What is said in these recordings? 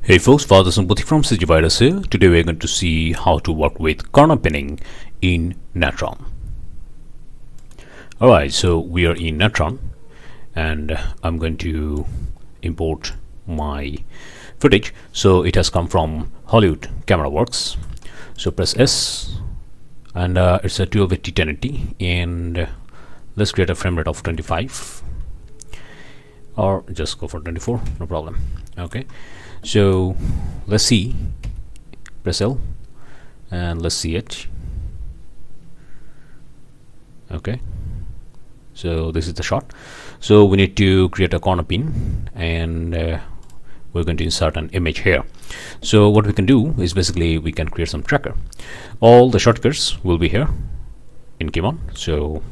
Hey folks, Father Sampati from CGVirus here. Today we're going to see how to work with corner pinning in Natron. Alright, so we are in Natron and I'm going to import my footage. So it has come from Hollywood Camera Works. So press S and it's a 208 1080 and let's create a frame rate of 25 or just go for 24, no problem. Okay. So let's see, press L and let's see it. Okay, so this is the shot. So we need to create a corner pin and we're going to insert an image here. So what we can do is basically we can create some tracker. All the shortcuts will be here in Keyboard. So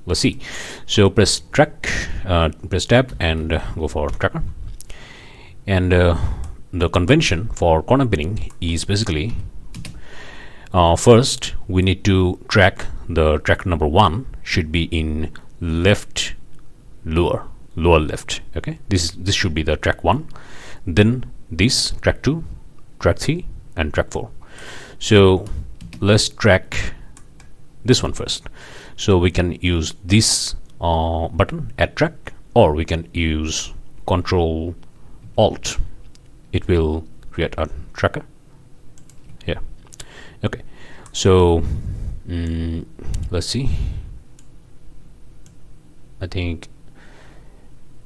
let's see. So press track, press tab and go for tracker. And the convention for corner pinning is basically first we need to track the track number 1 should be in left lower left. Okay, this should be the track 1, then this track 2, track 3 and track 4. So let's track this one first. So we can use this button add track, or we can use Control Alt. It will create a tracker here. Okay, so let's see. I think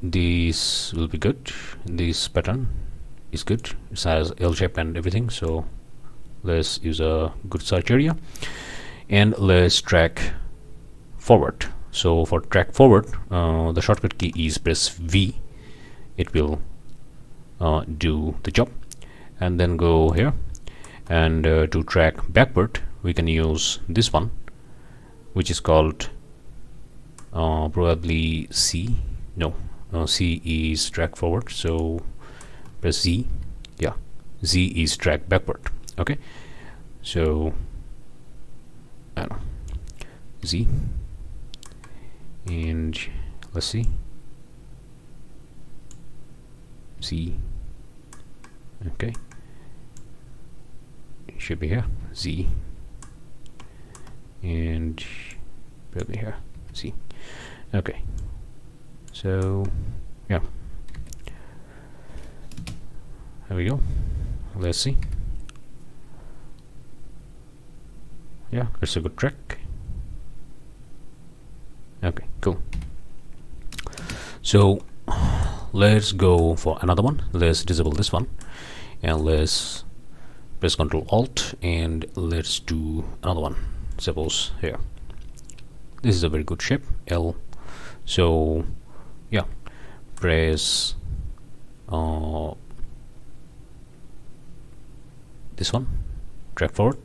this will be good. This pattern is good. It has L shape and everything. So let's use a good search area and let's track forward. So for track forward, the shortcut key is press V. It will do the job. And then go here and to track backward we can use this one, which is called probably C. No, C is track forward, so press Z. Yeah, Z is track backward. Okay, so Z and let's see, Z. Okay, it should be here, Z, and probably here, Z. Okay, so yeah, there we go. Let's see. Yeah, it's a good track. Okay, cool. So let's go for another one. Let's disable this one and let's press Control Alt and let's do another one. Suppose here, this is a very good shape, L. So yeah, press this one, track forward,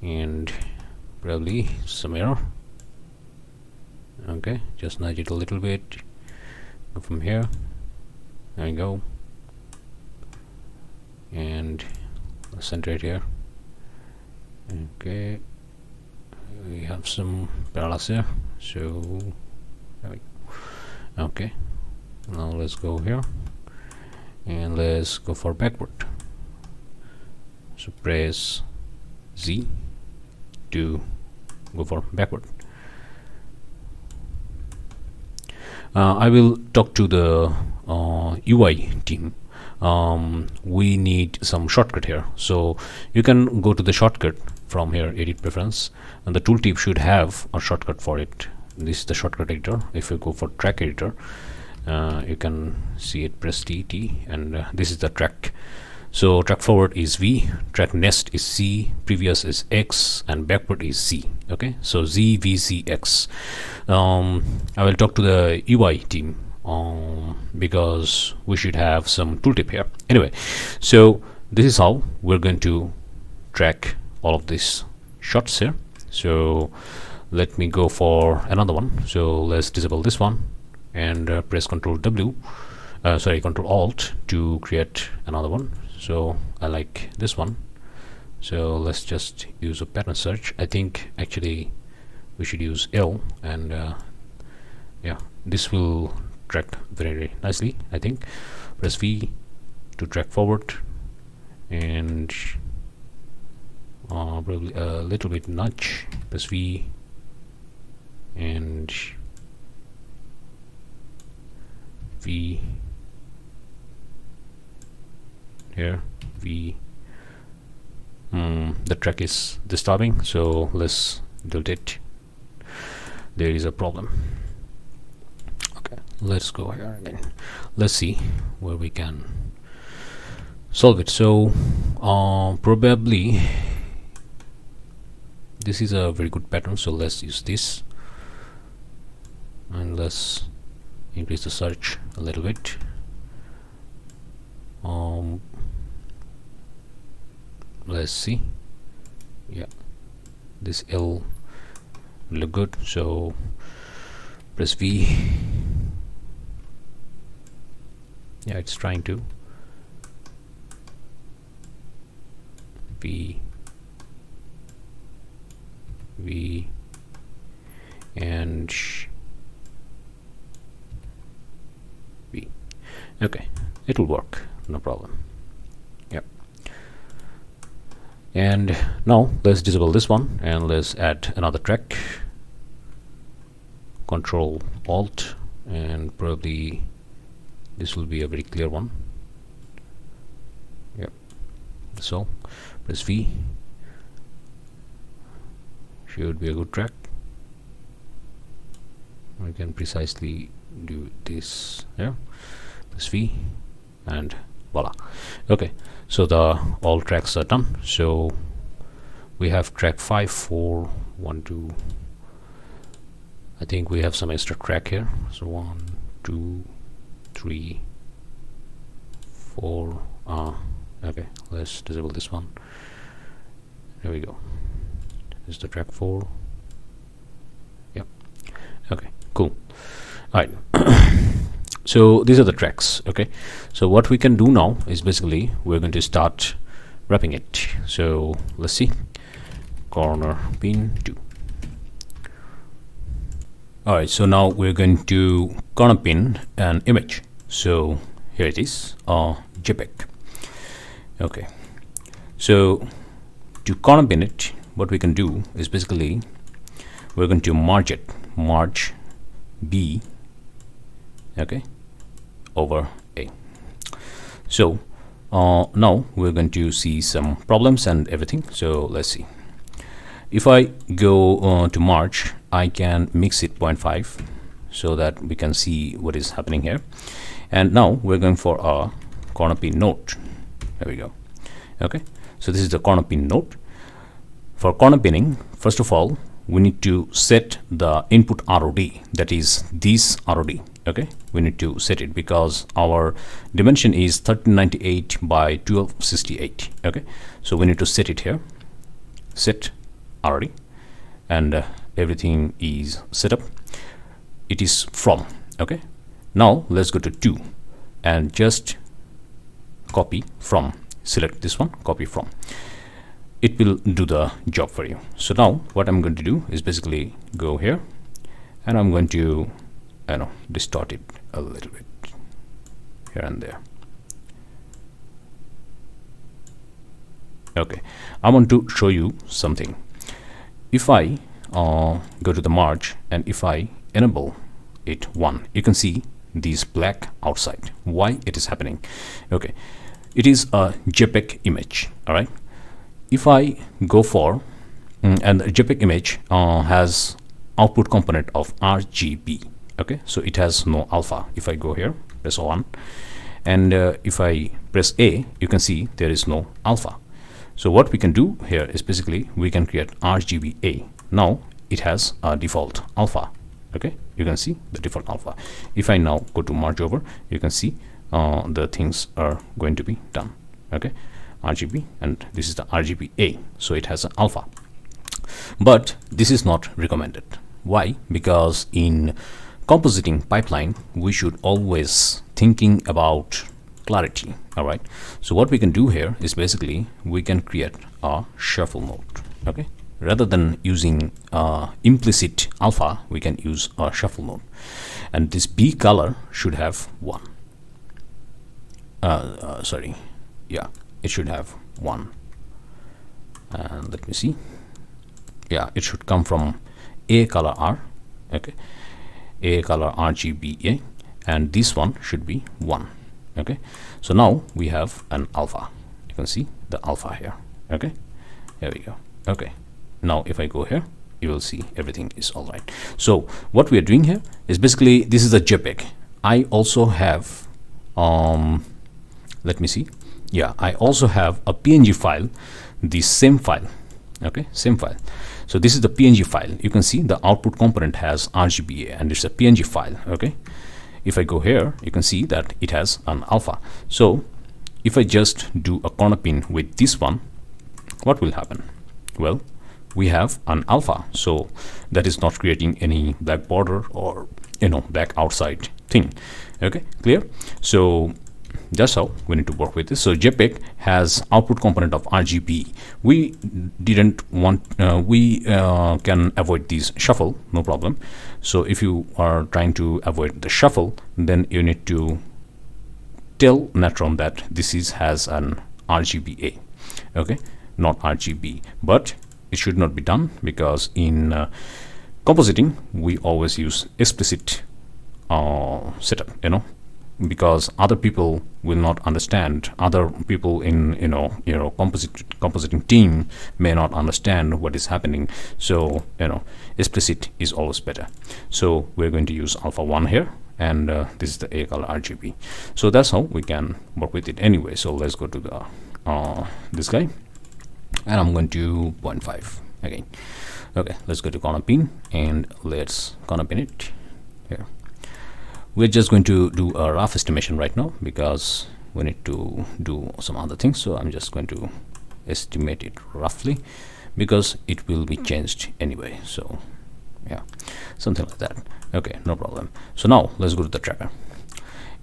and probably some error. Okay, just nudge it a little bit. Go from here. There we go. And let's center it here. Okay, we have some parallax here. So there we go. Okay, now let's go here and let's go for backward. So press Z to go for backward. I will talk to the UI team. We need some shortcut here, so you can go to the shortcut from here, edit preference, and the tooltip should have a shortcut for it. This is the shortcut editor. If you go for track editor, you can see it, press T, and this is the track. So track forward is V, track next is C, previous is X, and backward is C. Okay, so Z, V, C, X. I will talk to the UI team because we should have some tooltip here. Anyway, so this is how we're going to track all of these shots here. So let me go for another one. So let's disable this one and press Control Alt to create another one. So I like this one, so let's just use a pattern search. I think actually we should use L, and yeah, this will track very nicely. I think press V to track forward, and probably a little bit nudge, press V, and V here, V. The track is disturbing, so let's delete it. There is a problem. Okay, let's go here again. Let's see where we can solve it. So probably this is a very good pattern, so let's use this, and let's increase the search a little bit. Let's see. Yeah, this L look good, so press V. Yeah, it's trying to V and V. Okay, it will work, no problem. Yep. And now let's disable this one and let's add another track. Control Alt, and probably this will be a very clear one. Yep. So press V. Should be a good track. We can precisely do this here. Press V, and voila. Okay, so the all tracks are done. So we have track 5, 4, 1, 2. I think we have some extra track here. So 1, 2, 3, 4. Okay, let's disable this one. There we go. This is the track 4. Yep. Okay, cool. All right. So these are the tracks. Okay, so what we can do now is basically we're going to start wrapping it. So let's see. Cornerpin 2. All right, so now we're going to cornerpin an image. So here it is, JPEG. Okay, so to cornerpin it, what we can do is basically we're going to merge it, merge B, okay, over A. So now we're going to see some problems and everything. So let's see. If I go to merge, I can mix it 0.5 so that we can see what is happening here. And now we're going for a cornerpin node. There we go. Okay, so this is the cornerpin node. For cornerpinning, first of all, we need to set the input ROD, that is this ROD. Okay, we need to set it because our dimension is 1398 by 1268. Okay, so we need to set it here, set ROD, and everything is set up. It is from. Okay, now let's go to 2 and just copy from. Select this one, copy from. It will do the job for you. So now what I'm going to do is basically go here and I'm going to distort it a little bit here and there. Okay, I want to show you something. If I go to the merge and if I enable it 1, you can see these black outside. Why it is happening? Okay, it is a JPEG image. All right, if I go for and the JPEG image has output component of RGB. Okay, so it has no alpha. If I go here, press 1, and if I press A, you can see there is no alpha. So what we can do here is basically we can create RGBA. Now it has a default alpha. Okay, you can see the default alpha. If I now go to merge over, you can see the things are going to be done. Okay, RGB, and this is the RGBA, so it has an alpha. But this is not recommended. Why? Because in compositing pipeline, we should always thinking about clarity. All right, so what we can do here is basically we can create a shuffle mode. Okay, rather than using implicit alpha, we can use a shuffle mode, and this B color should have 1. sorry, yeah, it should have 1. And let me see, yeah, it should come from a color R. Okay, a color RGBA, and this one should be 1. Okay, so now we have an alpha. You can see the alpha here. Okay, here we go. Okay, now if I go here, you will see everything is all right. So what we are doing here is basically, this is a JPEG. I also have let me see, yeah, I also have a PNG file, the same file. Okay, same file. So this is the PNG file. You can see the output component has RGBA and it's a PNG file. Okay, if I go here, you can see that it has an alpha. So if I just do a corner pin with this one, what will happen? Well, we have an alpha, so that is not creating any black border or black outside thing. Okay, clear? So that's how we need to work with this. So JPEG has output component of RGB. We didn't want, we can avoid these shuffle, no problem. So if you are trying to avoid the shuffle, then you need to tell Natron that this has an RGBA. Okay, not RGB, but it should not be done because in compositing we always use explicit setup, because other people will not understand, other people in compositing team may not understand what is happening. So explicit is always better. So we're going to use alpha 1 here, and this is the A color RGB. So that's how we can work with it anyway. So let's go to the this guy, and I'm going to 0.5 again. Okay, let's go to corner pin and let's corner pin it here. We're just going to do a rough estimation right now because we need to do some other things. So I'm just going to estimate it roughly because it will be changed anyway. So yeah, something like that. Okay, no problem. So now let's go to the tracker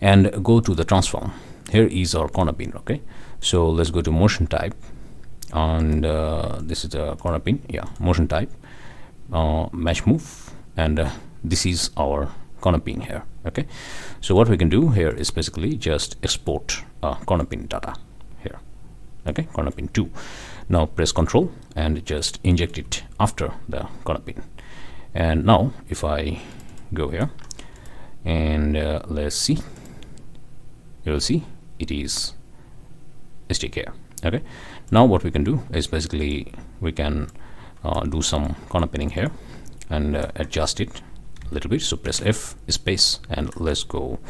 and go to the transform. Here is our corner pin. Okay, so let's go to motion type, and this is the corner pin. Yeah, motion type, match move, and this is our corner pin here. Okay, so what we can do here is basically just export corner pin data here. Okay, corner pin 2. Now press Control and just inject it after the corner pin. And now if I go here and let's see, you will see it is stick here. Okay, now what we can do is basically we can do some corner pinning here and adjust it a little bit. So press F space and let's go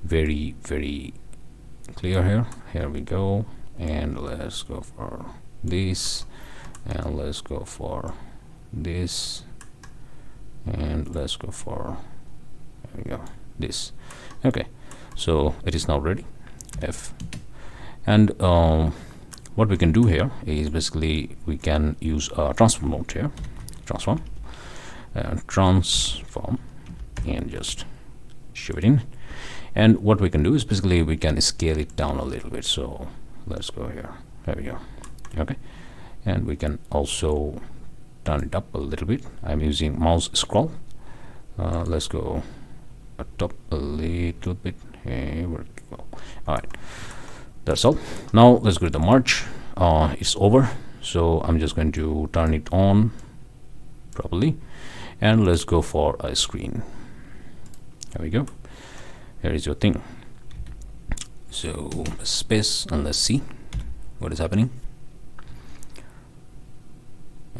very clear here. Here we go, and let's go for this, and let's go for this, and let's go for, there we go, this. Okay, so it is now ready. F, and what we can do here is basically we can use a transform mode here, transform, and just shove it in. And what we can do is basically we can scale it down a little bit. So let's go here. There we go. Okay, and we can also turn it up a little bit. I'm using mouse scroll. Let's go up a little bit. Here we go. All right, that's all. Now let's go to the merge. It's over, so I'm just going to turn it on properly, and let's go for a screen. There we go. Here is your thing. So space, and let's see what is happening.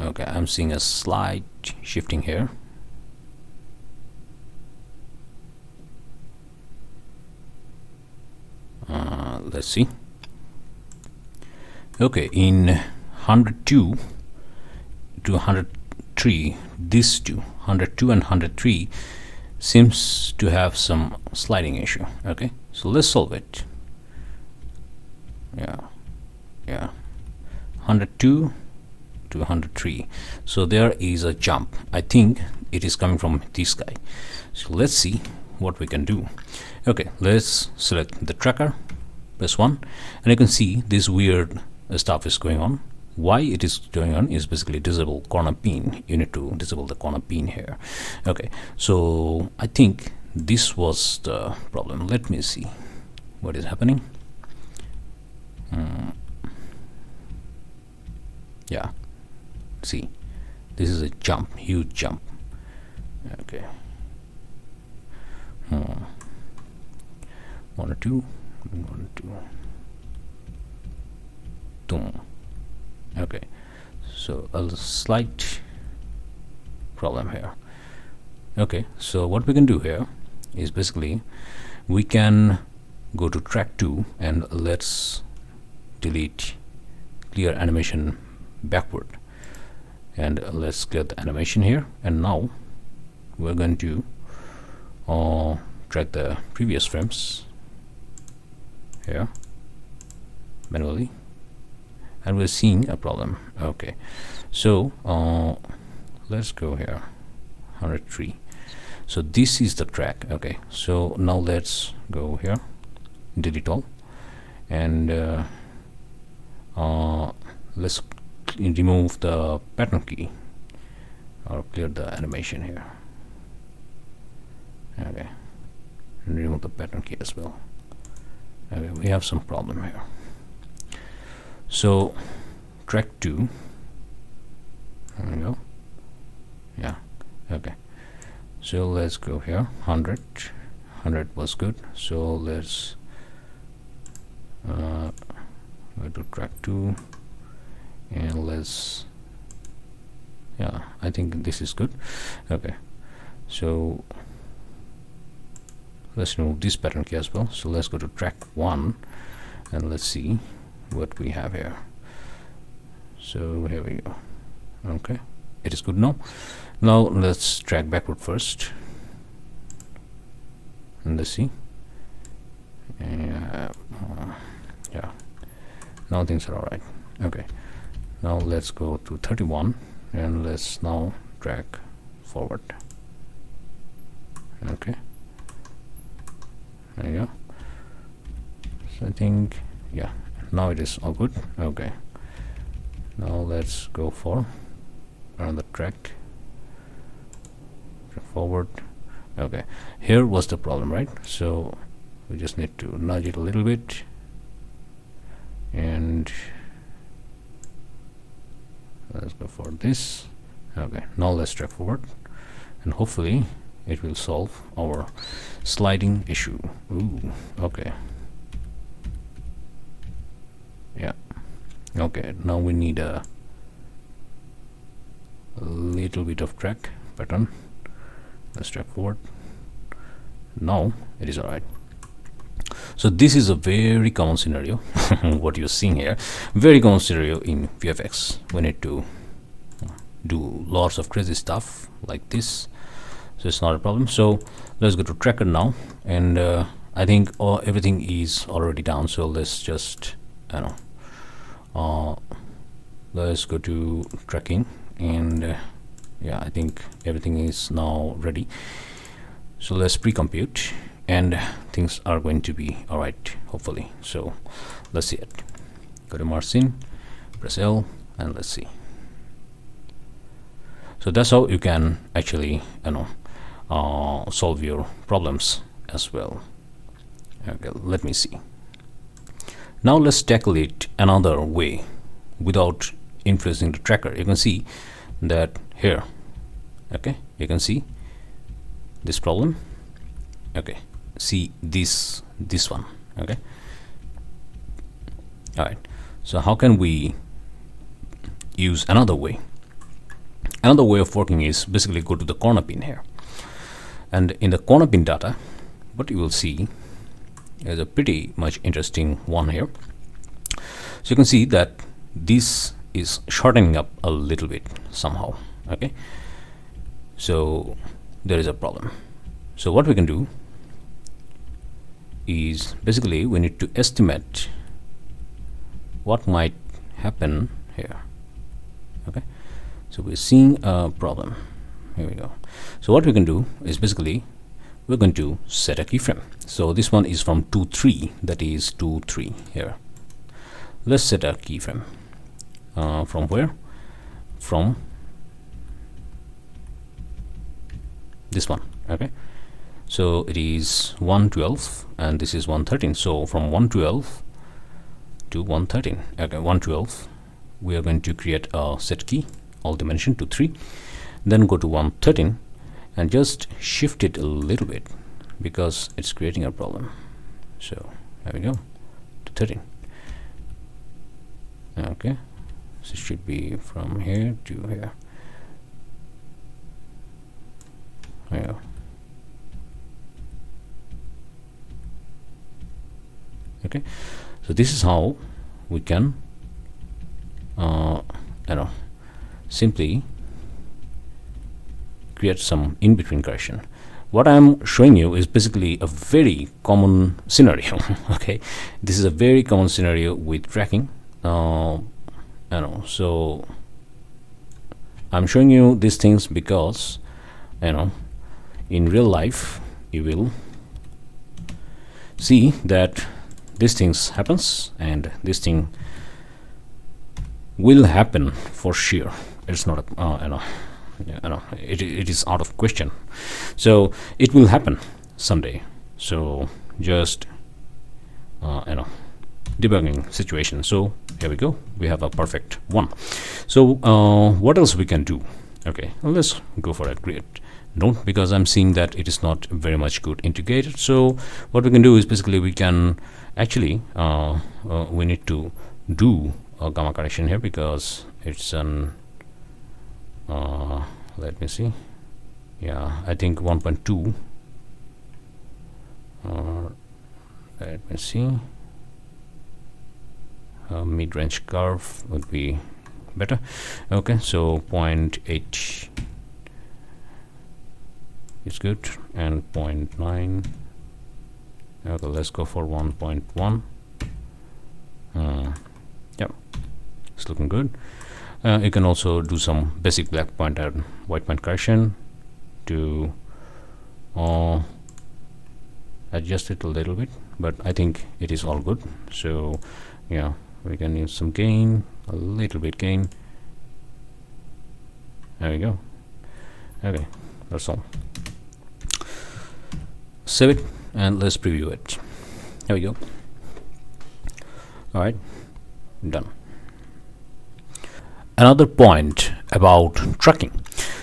Okay, I'm seeing a slight shifting here. Let's see. Okay, in 102 to 103, these two, 102 and 103, seems to have some sliding issue. Okay, so let's solve it. Yeah, 102 to 103. So there is a jump. I think it is coming from this guy. So let's see what we can do. Okay, let's select the tracker, press 1, and you can see this weird stuff is going on. Why it is going on is basically disable corner pin. You need to disable the corner pin here. Okay, so I think this was the problem. Let me see what is happening. Yeah, see, this is a jump, huge jump. Okay. 1 or 2, 1 or 2. Boom. Okay, so a slight problem here. Okay, so what we can do here is basically we can go to track 2 and let's delete clear animation backward, and let's clear the animation here, and now we're going to track the previous frames here manually, and we're seeing a problem. Okay, so let's go here 103. So this is the track. Okay, so now let's go here, delete all, and let's remove the pattern key or clear the animation here. Okay, and remove the pattern key as well. Okay, we have some problem here. So track 2, there we go. Yeah, okay, so let's go here 100 was good, so let's go to track 2 and let's, yeah, I think this is good. Okay, so let's remove this pattern key as well. So let's go to track 1 and let's see what we have here. So here we go. Okay, it is good now. Now let's track backward first and let's see. Yeah, now things are all right. Okay, now let's go to 31 and let's now track forward. Okay, there you go. So I think, yeah, now it is all good. Okay, now let's go for another track forward. Okay, here was the problem, right? So we just need to nudge it a little bit, and let's go for this. Okay, now let's track forward, and hopefully it will solve our sliding issue. Ooh, okay, yeah, okay, now we need a little bit of track pattern. Let's track forward. Now it is all right. So this is a very common scenario. What you're seeing here, very common scenario in VFX. We need to do lots of crazy stuff like this, so it's not a problem. So let's go to tracker now, and I think everything is already down, so let's just, I know, let's go to tracking, and yeah, I think everything is now ready. So let's pre-compute, and things are going to be all right, hopefully. So let's see it. Go to Marcin, press L, and let's see. So that's how you can actually, solve your problems as well. Okay, let me see. Now let's tackle it another way without influencing the tracker. You can see that here. Okay, you can see this problem. Okay, see this one. Okay, all right, so how can we use another way? Another way of working is basically go to the Cornerpin here, and in the Cornerpin data, what you will see is a pretty much interesting one here. So you can see that this is shortening up a little bit somehow. Okay, so there is a problem. So what we can do is basically we need to estimate what might happen here. Okay, so we're seeing a problem. Here we go. So what we can do is basically we're going to set a keyframe. So this one is from 2.3, that is 2.3 here. Let's set a keyframe. From where? From this one. Okay, So it is 112 and this is 113. So from 112 to 113, okay, 112, we are going to create a set key, all dimension to 3, then go to 113 and just shift it a little bit because it's creating a problem. So there we go, to 13. Okay, so it should be from here to here. There you go. Okay, so this is how we can simply create some in-between correction. What I'm showing you is basically a very common scenario. Okay, this is a very common scenario with tracking. So I'm showing you these things because in real life you will see that these things happens, and this thing will happen for sure. It's not it is out of question. So it will happen someday. So just debugging situation. So here we go, we have a perfect one. So what else we can do? Okay, well, let's go for a create node because I'm seeing that it is not very much good integrated. So what we can do is basically we can actually we need to do a gamma correction here because it's an let me see, yeah, I think 1.2 let me see, mid-range curve would be better. Okay, so 0.8 is good and 0.9. Okay, let's go for 1.1. Yep, it's looking good. You can also do some basic black point and white point correction to adjust it a little bit, but I think it is all good. So yeah, we can use some gain, a little bit gain. There we go. Okay, that's all. Save it and let's preview it. There we go. All right, done. Another point about tracking.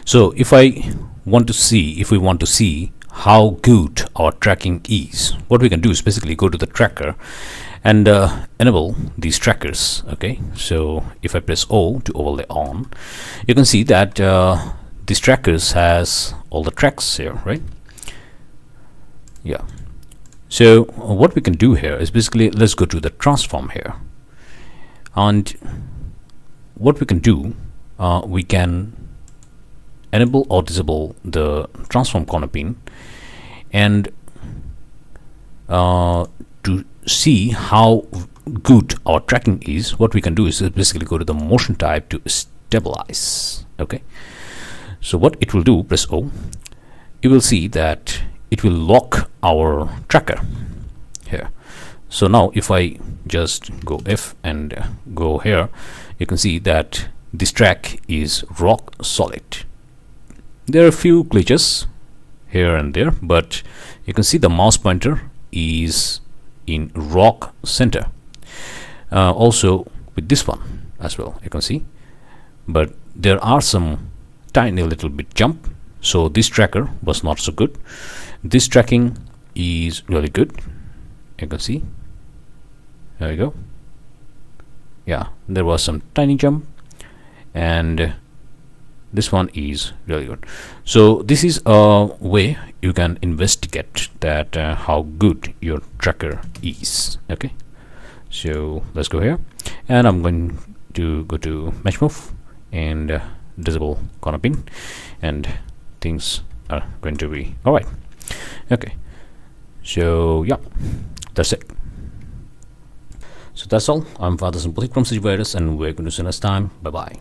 So if we want to see how good our tracking is, what we can do is basically go to the tracker and enable these trackers. Okay, so if I press O to overlay on, you can see that these trackers has all the tracks here, right? Yeah. So what we can do here is basically, let's go to the transform here, and what we can do, we can enable or disable the transform corner pin, and to see how good our tracking is, what we can do is basically go to the motion type to stabilize. Okay, so what it will do, press O, you will see that it will lock our tracker here. So now if I just go F and go here, you can see that this track is rock solid. There are a few glitches here and there, but you can see the mouse pointer is in rock center. Also with this one as well, you can see, but there are some tiny little bit jump, so this tracker was not so good. This tracking is really good, you can see. There we go. Yeah, there was some tiny jump, and this one is really good. So this is a way you can investigate that how good your tracker is. Okay, so let's go here, and I'm going to go to match move and disable corner pin, and things are going to be all right. Okay, so yeah, that's it. So that's all. I'm Father Simply from Virus, and we're going to see you next time. Bye bye.